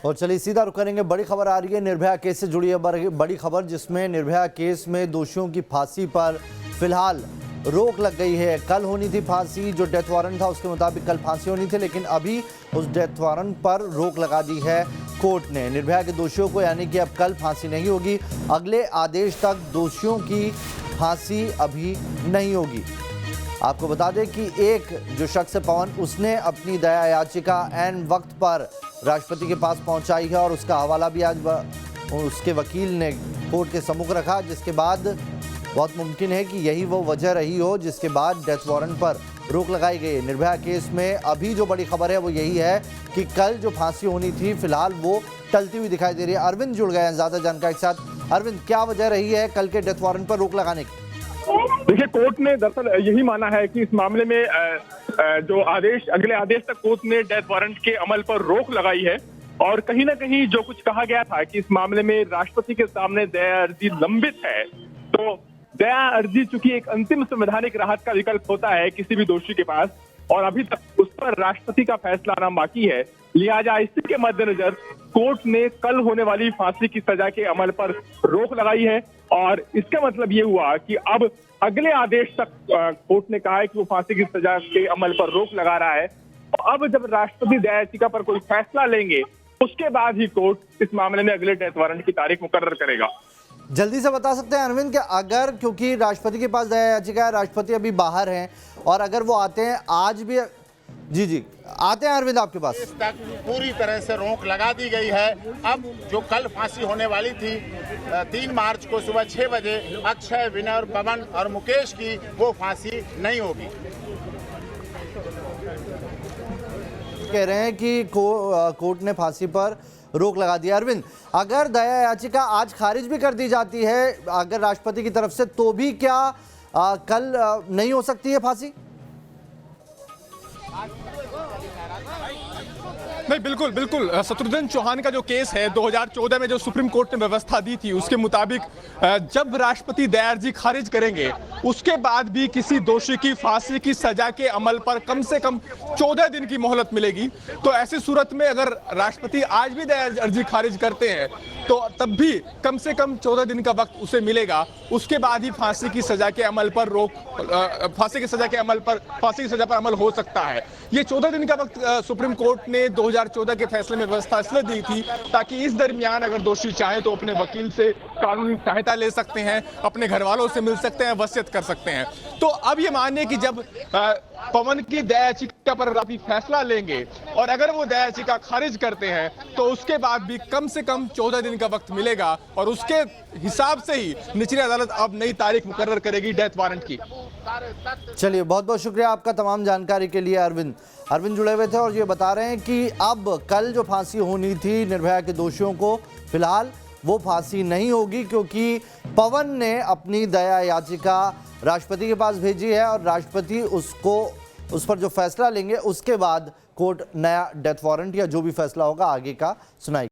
और चलिए सीधा रुख करेंगे, बड़ी खबर आ रही है निर्भया केस से जुड़ी है। बड़ी खबर जिसमें निर्भया केस में दोषियों की फांसी पर फिलहाल रोक लग गई है। कल होनी थी फांसी, जो डेथ वारंट था उसके मुताबिक कल फांसी होनी थी, लेकिन अभी उस डेथ वारंट पर रोक लगा दी है कोर्ट ने। निर्भया के दोषियों को यानी कि अब कल फांसी नहीं होगी, अगले आदेश तक दोषियों की फांसी अभी नहीं होगी। आपको बता दें कि एक जो शख्स है पवन, उसने अपनी दया याचिका ऐन वक्त पर राष्ट्रपति के पास पहुंचाई है और उसका हवाला भी आज उसके वकील ने कोर्ट के सम्मुख रखा, जिसके बाद बहुत मुमकिन है कि यही वो वजह रही हो जिसके बाद डेथ वारंट पर रोक लगाई गई है। निर्भया केस में अभी जो बड़ी खबर है वो यही है कि कल जो फांसी होनी थी फिलहाल वो टलती हुई दिखाई दे रही है। अरविंद जुड़ गए हैं ज़्यादा जानकारी के साथ। अरविंद, क्या वजह रही है कल के डेथ वारंट पर रोक लगाने की? देखिए, कोर्ट ने दरअसल यही माना है कि इस मामले में जो आदेश, अगले आदेश तक कोर्ट ने डेथ वारंट के अमल पर रोक लगाई है। और कहीं ना कहीं जो कुछ कहा गया था कि इस मामले में राष्ट्रपति के सामने दया अर्जी लंबित है, तो दया अर्जी चूंकि एक अंतिम संवैधानिक राहत का विकल्प होता है किसी भी दोषी के पास, और अभी तक उस पर राष्ट्रपति का फैसला आना बाकी है, लिहाजा इसी के मद्देनजर कोर्ट ने कल होने वाली फांसी की सजा के अमल पर रोक लगाई है। और इसका मतलब ये हुआ कि अब अगले आदेश तक कोर्ट ने कहा है कि वो फांसी की सजा के अमल पर रोक लगा रहा है। तो अब जब राष्ट्रपति दया याचिका पर कोई फैसला लेंगे उसके बाद ही कोर्ट इस मामले में अगले डेथ वारंट की तारीख मुकर्रर करेगा। जल्दी से बता सकते हैं अरविंद कि अगर, क्योंकि राष्ट्रपति के पास दया याचिका है, राष्ट्रपति अभी बाहर हैं, और अगर वो आते हैं आज भी, जी आते हैं अरविंद आपके पास, तक पूरी तरह से रोक लगा दी गई है। अब जो कल फांसी होने वाली थी 3 मार्च को सुबह 6 बजे अक्षय, विनय और पवन और मुकेश की, वो फांसी नहीं होगी। कह रहे हैं कि कोर्ट ने फांसी पर रोक लगा दिया। अरविंद, अगर दया याचिका आज खारिज भी कर दी जाती है अगर राष्ट्रपति की तरफ से, तो भी क्या कल नहीं हो सकती है फांसी? नहीं, बिल्कुल बिल्कुल। शत्रुघ्न चौहान का जो केस है 2014 में जो सुप्रीम कोर्ट ने व्यवस्था दी थी उसके मुताबिक जब राष्ट्रपति दया अर्जी खारिज करेंगे उसके बाद भी किसी दोषी की फांसी की सजा के अमल पर कम से कम 14 दिन की मोहलत मिलेगी। तो ऐसी सूरत में अगर राष्ट्रपति आज भी दया अर्जी खारिज करते हैं तो तब भी कम से कम 14 दिन का वक्त उसे मिलेगा। उसके बाद ही फांसी की सजा के अमल पर फांसी की सजा पर अमल हो सकता है। ये 14 दिन का वक्त सुप्रीम कोर्ट ने 2014 के फैसले में व्यवस्था इसलिए दी थी ताकि इस दरमियान अगर दोषी चाहे तो अपने वकील से कानूनी सहायता ले सकते हैं, अपने घर वालों से मिल सकते हैं, वसीयत कर सकते हैं। तो अब ये मानिए कि जब पवन की दया याचिका पर अभी फैसला लेंगे और अगर वो दया याचिका खारिज करते हैं तो उसके बाद भी कम से कम 14 दिन का वक्त मिलेगा और उसके हिसाब से ही निचली अदालत अब नई तारीख मुकर्रर करेगी डेथ वारंट की। चलिए, बहुत बहुत शुक्रिया आपका तमाम जानकारी के लिए। अरविंद जुड़े हुए थे और ये बता रहे हैं कि अब कल जो फांसी होनी थी निर्भया के दोषियों को, फिलहाल वो फांसी नहीं होगी क्योंकि पवन ने अपनी दया याचिका राष्ट्रपति के पास भेजी है और राष्ट्रपति उस पर जो फैसला लेंगे उसके बाद कोर्ट नया डेथ वारंट या जो भी फैसला होगा आगे का सुनाएगी।